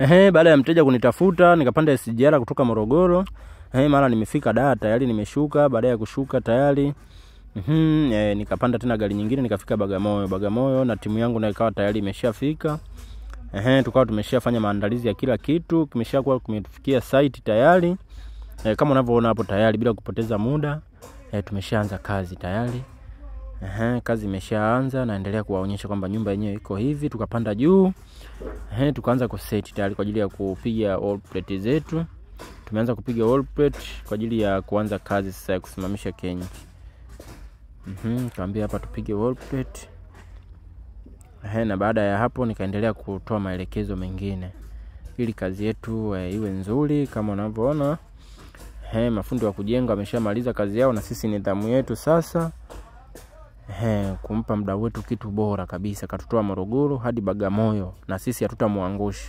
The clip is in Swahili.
Baada ya mteja kunitafuta, nikapanda SGR kutoka Morogoro. Mara nimefika Dar tayari, nimeshuka. Baada ya kushuka tayari nikapanda tena gari nyingine, nikafika Bagamoyo na timu yangu na ikawa tayari imeshafika. Tukawa tumeshafanya maandalizi ya kila kitu, kimeshakuwa kumefikia site tayari. Kama unavyoona hapo tayari, bila kupoteza muda tumeshaanza kazi tayari. Kazi imeshaanza, naendelea kuwaonyesha kwamba nyumba yenyewe iko hivi. Tukapanda juu, tukaanza kuset tayari kwa ajili ya kupiga wall plate zetu. Tumeanza kupiga wall plate kwa ajili ya kuanza kazi sasa ya kusimamisha kenchi. Tuambie hapa tupige wall plate. Na baada ya hapo nikaendelea kutoa maelekezo mengine ili kazi yetu iwe nzuri. Kama unavyoona mafundi wa kujenga wameshamaliza kazi yao, na sisi ni nidhamu yetu sasa kumpa mdau wetu kitu bora kabisa. Katutoa Morogoro hadi Bagamoyo, na sisi hatutamwangusha.